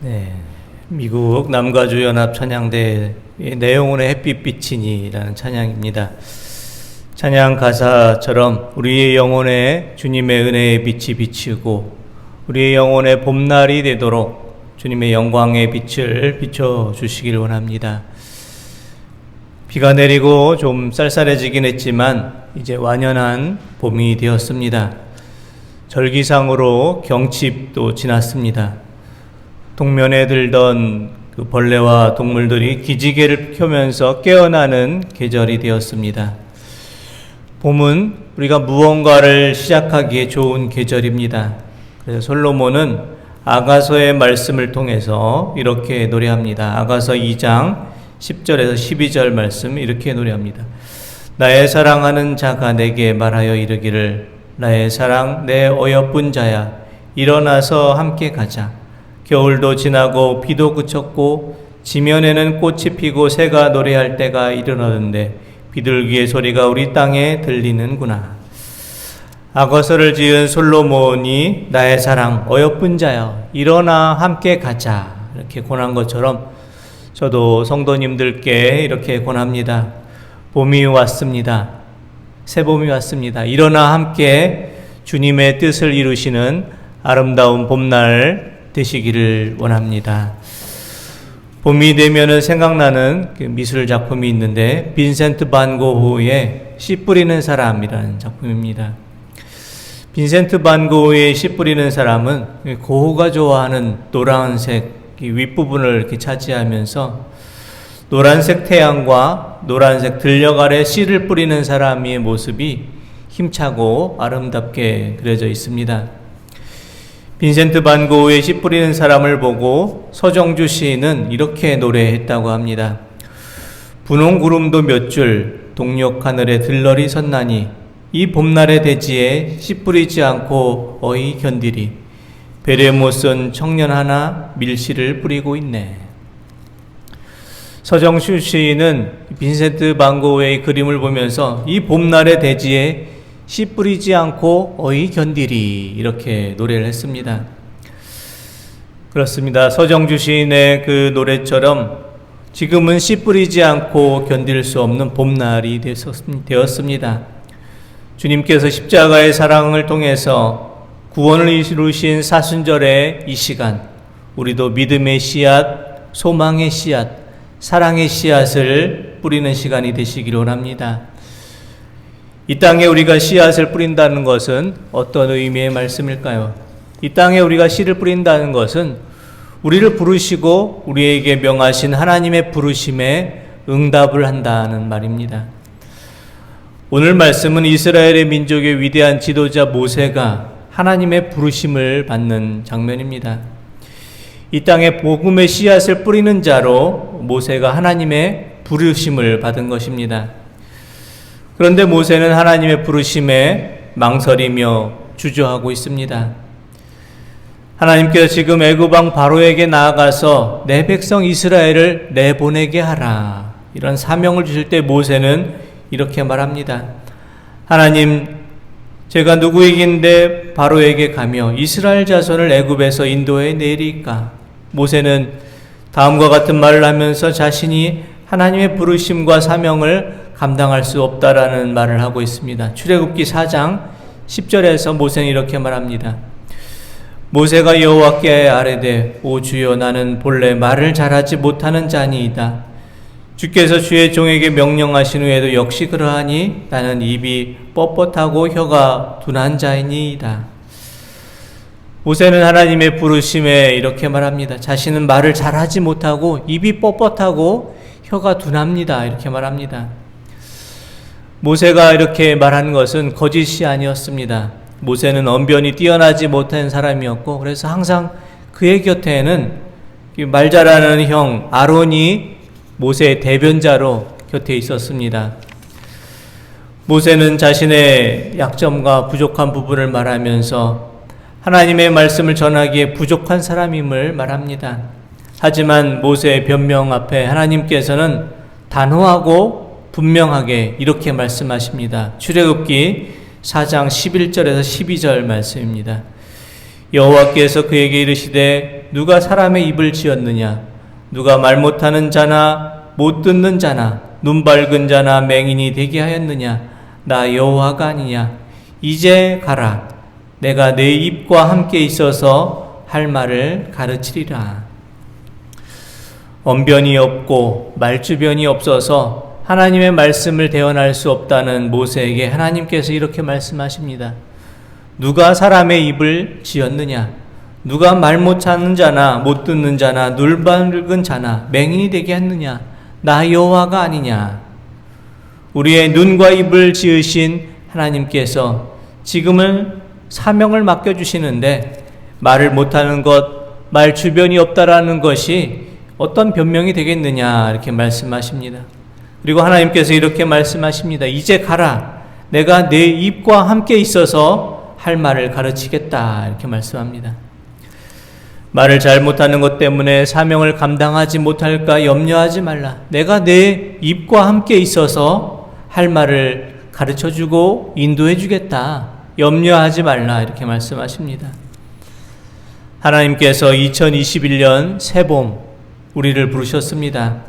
네, 미국 남가주 연합 찬양대 내 영혼의 햇빛 비치니라는 찬양입니다. 찬양 가사처럼 우리의 영혼에 주님의 은혜의 빛이 비치고 우리의 영혼의 봄날이 되도록 주님의 영광의 빛을 비춰주시길 원합니다. 비가 내리고 좀 쌀쌀해지긴 했지만 이제 완연한 봄이 되었습니다. 절기상으로 경칩도 지났습니다. 동면에 들던 그 벌레와 동물들이 기지개를 펴면서 깨어나는 계절이 되었습니다. 봄은 우리가 무언가를 시작하기에 좋은 계절입니다. 그래서 솔로몬은 아가서의 말씀을 통해서 이렇게 노래합니다. 아가서 2장 10절에서 12절 말씀 이렇게 노래합니다. 나의 사랑하는 자가 내게 말하여 이르기를 나의 사랑 내 어여쁜 자야 일어나서 함께 가자. 겨울도 지나고 비도 그쳤고 지면에는 꽃이 피고 새가 노래할 때가 이르렀는데 비둘기의 소리가 우리 땅에 들리는구나. 아가서를 지은 솔로몬이 나의 사랑 어여쁜 자여 일어나 함께 가자 이렇게 권한 것처럼 저도 성도님들께 이렇게 권합니다. 봄이 왔습니다. 새봄이 왔습니다. 일어나 함께 주님의 뜻을 이루시는 아름다운 봄날 되시기를 원합니다. 봄이 되면은 생각나는 그 미술 작품이 있는데 빈센트 반 고흐의 씨 뿌리는 사람이라는 작품입니다. 빈센트 반 고흐의 씨 뿌리는 사람은 고흐가 좋아하는 노란색 윗부분을 이렇게 차지하면서 노란색 태양과 노란색 들녘 아래 씨를 뿌리는 사람의 모습이 힘차고 아름답게 그려져 있습니다. 빈센트 반 고흐의 씨 뿌리는 사람을 보고 서정주 시인은 이렇게 노래했다고 합니다. 분홍 구름도 몇 줄 동녘 하늘에 들러리 섰나니 이 봄날의 대지에 씨 뿌리지 않고 어이 견디리 배려 못 쓴 청년 하나 밀씨를 뿌리고 있네. 서정주 시인은 빈센트 반 고흐의 그림을 보면서 이 봄날의 대지에 씨 뿌리지 않고 어이 견디리 이렇게 노래를 했습니다. 그렇습니다. 서정주 시인의 그 노래처럼 지금은 씨 뿌리지 않고 견딜 수 없는 봄날이 되었습니다. 주님께서 십자가의 사랑을 통해서 구원을 이루신 사순절의 이 시간 우리도 믿음의 씨앗, 소망의 씨앗, 사랑의 씨앗을 뿌리는 시간이 되시기를 원합니다. 이 땅에 우리가 씨앗을 뿌린다는 것은 어떤 의미의 말씀일까요? 이 땅에 우리가 씨를 뿌린다는 것은 우리를 부르시고 우리에게 명하신 하나님의 부르심에 응답을 한다는 말입니다. 오늘 말씀은 이스라엘의 민족의 위대한 지도자 모세가 하나님의 부르심을 받는 장면입니다. 이 땅에 복음의 씨앗을 뿌리는 자로 모세가 하나님의 부르심을 받은 것입니다. 그런데 모세는 하나님의 부르심에 망설이며 주저하고 있습니다. 하나님께서 지금 애굽 왕 바로에게 나아가서 내 백성 이스라엘을 내보내게 하라 이런 사명을 주실 때 모세는 이렇게 말합니다. 하나님, 제가 누구이긴데 바로에게 가며 이스라엘 자손을 애굽에서 인도해 내리까? 모세는 다음과 같은 말을 하면서 자신이 하나님의 부르심과 사명을 감당할 수 없다라는 말을 하고 있습니다. 출애굽기 4장 10절에서 모세는 이렇게 말합니다. 모세가 여호와께 아뢰되 오 주여 나는 본래 말을 잘하지 못하는 자니이다. 주께서 주의 종에게 명령하신 후에도 역시 그러하니 나는 입이 뻣뻣하고 혀가 둔한 자이니이다. 모세는 하나님의 부르심에 이렇게 말합니다. 자신은 말을 잘하지 못하고 입이 뻣뻣하고 혀가 둔합니다. 이렇게 말합니다. 모세가 이렇게 말하는 것은 거짓이 아니었습니다. 모세는 언변이 뛰어나지 못한 사람이었고 그래서 항상 그의 곁에는 말 잘하는 형 아론이 모세의 대변자로 곁에 있었습니다. 모세는 자신의 약점과 부족한 부분을 말하면서 하나님의 말씀을 전하기에 부족한 사람임을 말합니다. 하지만 모세의 변명 앞에 하나님께서는 단호하고 분명하게 이렇게 말씀하십니다. 출애굽기 4장 11절에서 12절 말씀입니다. 여호와께서 그에게 이르시되 누가 사람의 입을 지었느냐? 누가 말 못하는 자나 못 듣는 자나 눈 밝은 자나 맹인이 되게 하였느냐? 나 여호와가 아니냐? 이제 가라. 내가 내 입과 함께 있어서 할 말을 가르치리라. 언변이 없고 말주변이 없어서 하나님의 말씀을 대언할 수 없다는 모세에게 하나님께서 이렇게 말씀하십니다. 누가 사람의 입을 지었느냐? 누가 말 못하는 자나 못 듣는 자나 눈 밝은 자나 맹인이 되게 했느냐? 나 여호와가 아니냐? 우리의 눈과 입을 지으신 하나님께서 지금은 사명을 맡겨주시는데 말을 못하는 것, 말 주변이 없다라는 것이 어떤 변명이 되겠느냐 이렇게 말씀하십니다. 그리고 하나님께서 이렇게 말씀하십니다. 이제 가라. 내가 내 입과 함께 있어서 할 말을 가르치겠다 이렇게 말씀합니다. 말을 잘 못하는 것 때문에 사명을 감당하지 못할까 염려하지 말라. 내가 내 입과 함께 있어서 할 말을 가르쳐주고 인도해주겠다. 염려하지 말라 이렇게 말씀하십니다. 하나님께서 2021년 새봄 우리를 부르셨습니다.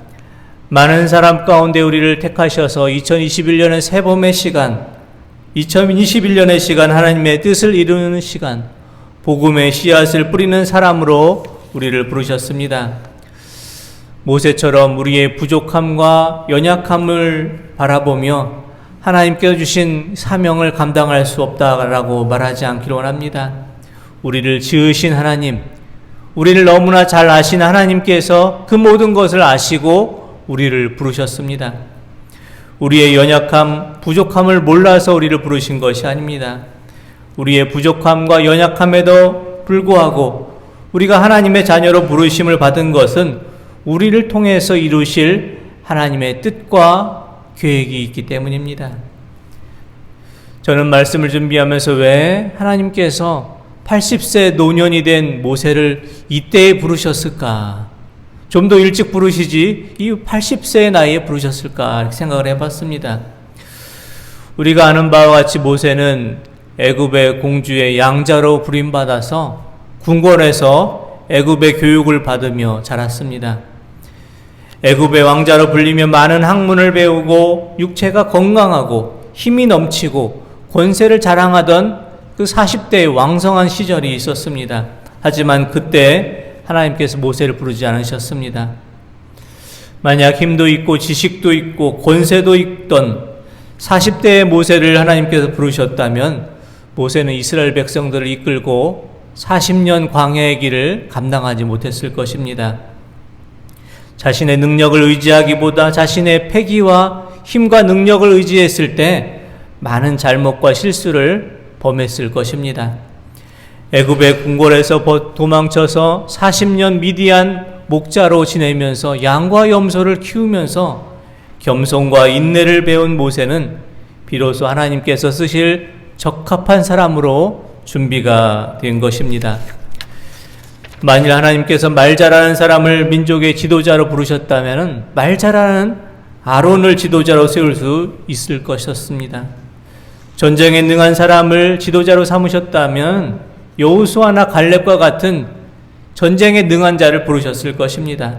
많은 사람 가운데 우리를 택하셔서 2021년의 새봄의 시간, 2021년의 시간, 하나님의 뜻을 이루는 시간, 복음의 씨앗을 뿌리는 사람으로 우리를 부르셨습니다. 모세처럼 우리의 부족함과 연약함을 바라보며 하나님께서 주신 사명을 감당할 수 없다라고 말하지 않기를 원합니다. 우리를 지으신 하나님, 우리를 너무나 잘 아신 하나님께서 그 모든 것을 아시고 우리를 부르셨습니다. 우리의 연약함, 부족함을 몰라서 우리를 부르신 것이 아닙니다. 우리의 부족함과 연약함에도 불구하고 우리가 하나님의 자녀로 부르심을 받은 것은 우리를 통해서 이루실 하나님의 뜻과 계획이 있기 때문입니다. 저는 말씀을 준비하면서 왜 하나님께서 80세 노년이 된 모세를 이때에 부르셨을까? 좀 더 일찍 부르시지 이 80세의 나이에 부르셨을까? 이렇게 생각을 해봤습니다. 우리가 아는 바와 같이 모세는 애굽의 공주의 양자로 부림받아서 궁궐에서 애굽의 교육을 받으며 자랐습니다. 애굽의 왕자로 불리며 많은 학문을 배우고 육체가 건강하고 힘이 넘치고 권세를 자랑하던 그 40대의 왕성한 시절이 있었습니다. 하지만 그때 하나님께서 모세를 부르지 않으셨습니다. 만약 힘도 있고 지식도 있고 권세도 있던 40대의 모세를 하나님께서 부르셨다면 모세는 이스라엘 백성들을 이끌고 40년 광야의 길을 감당하지 못했을 것입니다. 자신의 능력을 의지하기보다 자신의 패기와 힘과 능력을 의지했을 때 많은 잘못과 실수를 범했을 것입니다. 애굽의 궁궐에서 도망쳐서 40년 미디안 목자로 지내면서 양과 염소를 키우면서 겸손과 인내를 배운 모세는 비로소 하나님께서 쓰실 적합한 사람으로 준비가 된 것입니다. 만일 하나님께서 말 잘하는 사람을 민족의 지도자로 부르셨다면 말 잘하는 아론을 지도자로 세울 수 있을 것이었습니다. 전쟁에 능한 사람을 지도자로 삼으셨다면 여호수아나 갈렙과 같은 전쟁에 능한 자를 부르셨을 것입니다.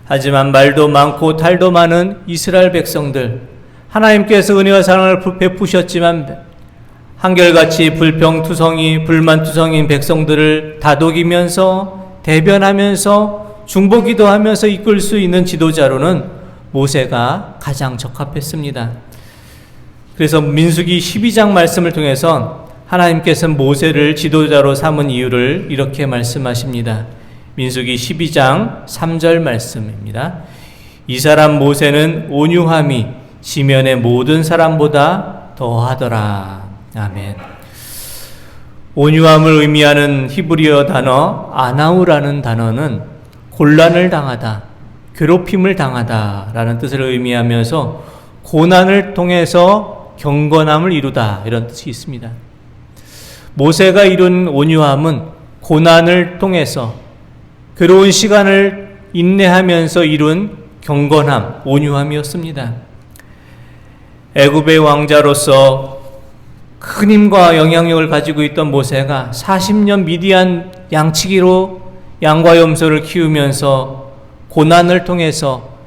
하지만 말도 많고 탈도 많은 이스라엘 백성들, 하나님께서 은혜와 사랑을 베푸셨지만 한결같이 불평투성이, 불만투성인 백성들을 다독이면서 대변하면서 중보기도하면서 이끌 수 있는 지도자로는 모세가 가장 적합했습니다. 그래서 민수기 12장 말씀을 통해서 하나님께서 모세를 지도자로 삼은 이유를 이렇게 말씀하십니다. 민수기 12장 3절 말씀입니다. 이 사람 모세는 온유함이 지면의 모든 사람보다 더하더라. 아멘. 온유함을 의미하는 히브리어 단어 아나우라는 단어는 곤란을 당하다, 괴롭힘을 당하다 라는 뜻을 의미하면서 고난을 통해서 경건함을 이루다 이런 뜻이 있습니다. 모세가 이룬 온유함은 고난을 통해서 괴로운 시간을 인내하면서 이룬 경건함, 온유함이었습니다. 애굽의 왕자로서 큰 힘과 영향력을 가지고 있던 모세가 40년 미디안 양치기로 양과 염소를 키우면서 고난을 통해서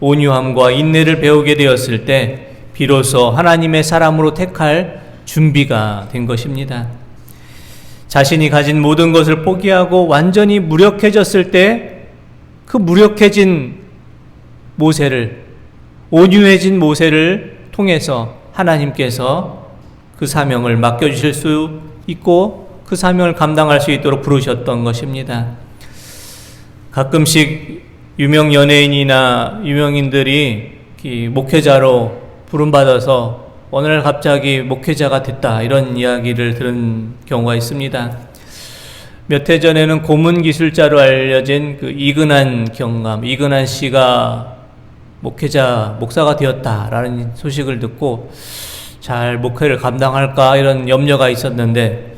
온유함과 인내를 배우게 되었을 때 비로소 하나님의 사람으로 택할 준비가 된 것입니다. 자신이 가진 모든 것을 포기하고 완전히 무력해졌을 때 그 무력해진 모세를, 온유해진 모세를 통해서 하나님께서 그 사명을 맡겨주실 수 있고 그 사명을 감당할 수 있도록 부르셨던 것입니다. 가끔씩 유명 연예인이나 유명인들이 목회자로 부름받아서 어느 날 갑자기 목회자가 됐다, 이런 이야기를 들은 경우가 있습니다. 몇 해 전에는 고문 기술자로 알려진 그 이근한 경감, 이근한 씨가 목사가 되었다라는 소식을 듣고 잘 목회를 감당할까 이런 염려가 있었는데,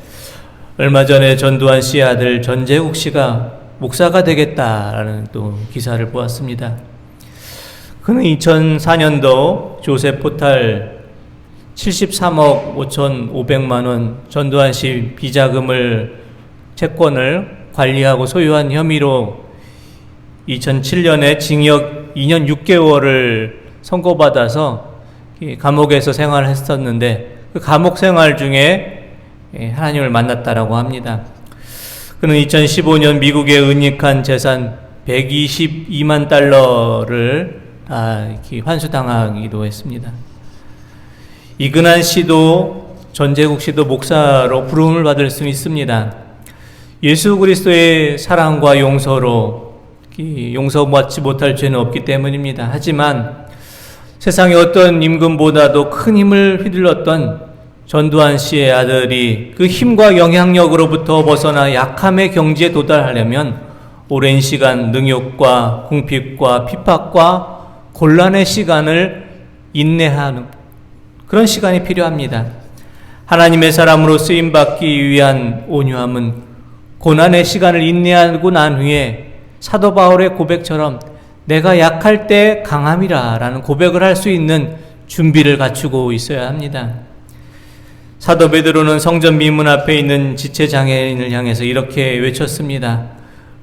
얼마 전에 전두환 씨의 아들 전재국 씨가 목사가 되겠다라는 또 기사를 보았습니다. 그는 2004년도 조셉 포탈 73억 5,500만 원 전두환 씨 비자금을, 채권을 관리하고 소유한 혐의로 2007년에 징역 2년 6개월을 선고받아서 감옥에서 생활을 했었는데, 그 감옥 생활 중에 하나님을 만났다라고 합니다. 그는 2015년 미국에 은닉한 재산 122만 달러를 환수당하기도 했습니다. 이근한 씨도 전재국 씨도 목사로 부름을 받을 수 있습니다. 예수 그리스도의 사랑과 용서로 용서받지 못할 죄는 없기 때문입니다. 하지만 세상의 어떤 임금보다도 큰 힘을 휘둘렀던 전두환 씨의 아들이 그 힘과 영향력으로부터 벗어나 약함의 경지에 도달하려면 오랜 시간 능욕과 궁핍과 핍박과 곤란의 시간을 인내하는 그런 시간이 필요합니다. 하나님의 사람으로 쓰임받기 위한 온유함은 고난의 시간을 인내하고 난 후에 사도 바울의 고백처럼 내가 약할 때 강함이라 라는 고백을 할 수 있는 준비를 갖추고 있어야 합니다. 사도 베드로는 성전 미문 앞에 있는 지체장애인을 향해서 이렇게 외쳤습니다.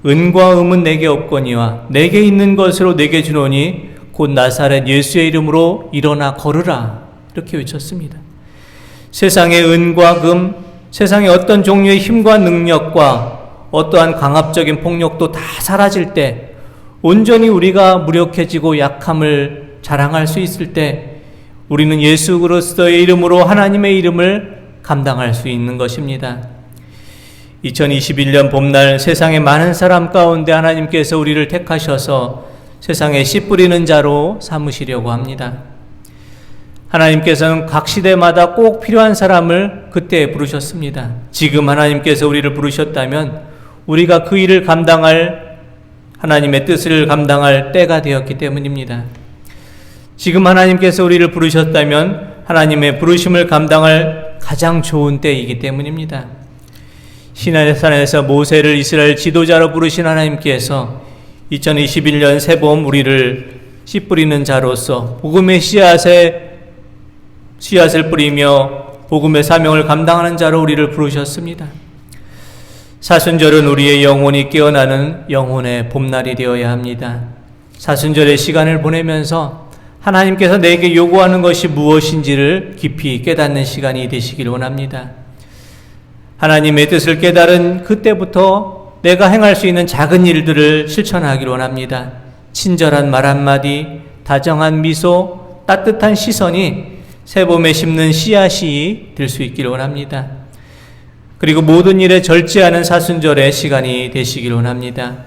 은과 음은 내게 없거니와 내게 있는 것으로 내게 주노니 곧 나사렛 예수의 이름으로 일어나 걸으라, 이렇게 외쳤습니다. 세상의 은과 금, 세상의 어떤 종류의 힘과 능력과 어떠한 강압적인 폭력도 다 사라질 때, 온전히 우리가 무력해지고 약함을 자랑할 수 있을 때 우리는 예수 그리스도의 이름으로 하나님의 이름을 감당할 수 있는 것입니다. 2021년 봄날 세상의 많은 사람 가운데 하나님께서 우리를 택하셔서 세상에 씨 뿌리는 자로 삼으시려고 합니다. 하나님께서는 각 시대마다 꼭 필요한 사람을 그때 부르셨습니다. 지금 하나님께서 우리를 부르셨다면 우리가 그 일을 감당할, 하나님의 뜻을 감당할 때가 되었기 때문입니다. 지금 하나님께서 우리를 부르셨다면 하나님의 부르심을 감당할 가장 좋은 때이기 때문입니다. 시나이 산에서 모세를 이스라엘 지도자로 부르신 하나님께서 2021년 새봄 우리를 씨 뿌리는 자로서 복음의 씨앗을 뿌리며 복음의 사명을 감당하는 자로 우리를 부르셨습니다. 사순절은 우리의 영혼이 깨어나는 영혼의 봄날이 되어야 합니다. 사순절의 시간을 보내면서 하나님께서 내게 요구하는 것이 무엇인지를 깊이 깨닫는 시간이 되시길 원합니다. 하나님의 뜻을 깨달은 그때부터 내가 행할 수 있는 작은 일들을 실천하길 원합니다. 친절한 말 한마디, 다정한 미소, 따뜻한 시선이 새봄에 심는 씨앗이 될 수 있기를 원합니다. 그리고 모든 일에 절제하는 사순절의 시간이 되시길 원합니다.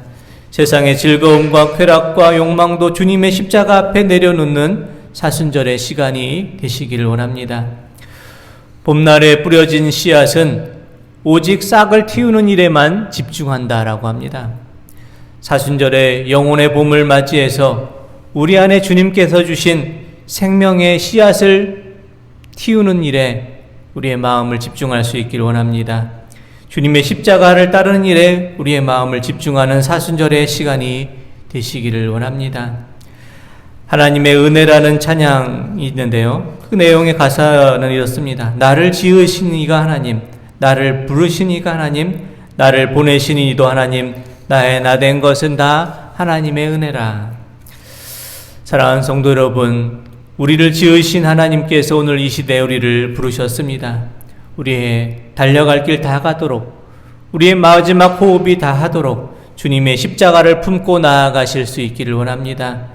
세상의 즐거움과 쾌락과 욕망도 주님의 십자가 앞에 내려놓는 사순절의 시간이 되시기를 원합니다. 봄날에 뿌려진 씨앗은 오직 싹을 틔우는 일에만 집중한다라고 합니다. 사순절에 영혼의 봄을 맞이해서 우리 안에 주님께서 주신 생명의 씨앗을 틔우는 일에 우리의 마음을 집중할 수 있기를 원합니다. 주님의 십자가를 따르는 일에 우리의 마음을 집중하는 사순절의 시간이 되시기를 원합니다. 하나님의 은혜라는 찬양이 있는데요. 그 내용의 가사는 이렇습니다. 나를 지으신 이가 하나님, 나를 부르신 이가 하나님, 나를 보내신 이도 하나님, 나의 나 된 것은 다 하나님의 은혜라. 사랑하는 성도 여러분, 우리를 지으신 하나님께서 오늘 이 시대에 우리를 부르셨습니다. 우리의 달려갈 길 다 가도록, 우리의 마지막 호흡이 다 하도록 주님의 십자가를 품고 나아가실 수 있기를 원합니다.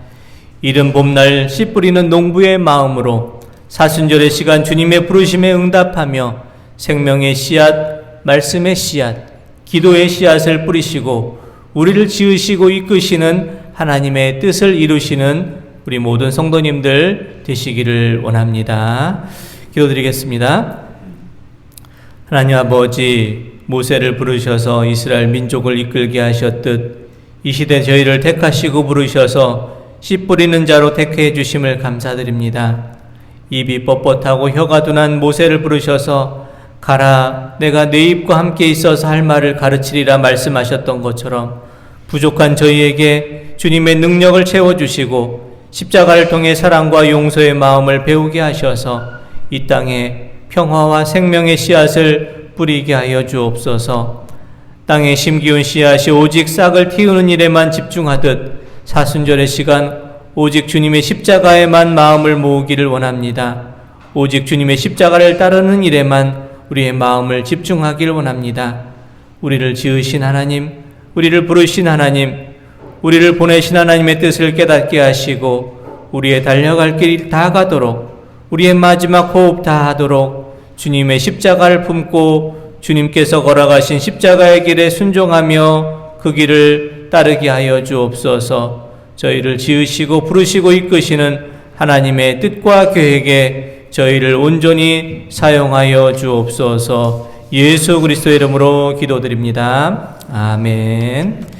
이른 봄날 씨 뿌리는 농부의 마음으로 사순절의 시간 주님의 부르심에 응답하며 생명의 씨앗, 말씀의 씨앗, 기도의 씨앗을 뿌리시고 우리를 지으시고 이끄시는 하나님의 뜻을 이루시는 우리 모든 성도님들 되시기를 원합니다. 기도드리겠습니다. 하나님 아버지, 모세를 부르셔서 이스라엘 민족을 이끌게 하셨듯 이 시대 저희를 택하시고 부르셔서 씨 뿌리는 자로 택해 주심을 감사드립니다. 입이 뻣뻣하고 혀가 둔한 모세를 부르셔서 가라, 내가 네 입과 함께 있어서 할 말을 가르치리라 말씀하셨던 것처럼 부족한 저희에게 주님의 능력을 채워주시고 십자가를 통해 사랑과 용서의 마음을 배우게 하셔서 이 땅에 평화와 생명의 씨앗을 뿌리게 하여 주옵소서. 땅에 심기운 씨앗이 오직 싹을 틔우는 일에만 집중하듯 사순절의 시간 오직 주님의 십자가에만 마음을 모으기를 원합니다. 오직 주님의 십자가를 따르는 일에만 우리의 마음을 집중하기를 원합니다. 우리를 지으신 하나님, 우리를 부르신 하나님, 우리를 보내신 하나님의 뜻을 깨닫게 하시고 우리의 달려갈 길 다 가도록, 우리의 마지막 호흡 다 하도록 주님의 십자가를 품고 주님께서 걸어가신 십자가의 길에 순종하며 그 길을 따르게 하여 주옵소서. 저희를 지으시고 부르시고 이끄시는 하나님의 뜻과 계획에 저희를 온전히 사용하여 주옵소서. 예수 그리스도의 이름으로 기도드립니다. 아멘.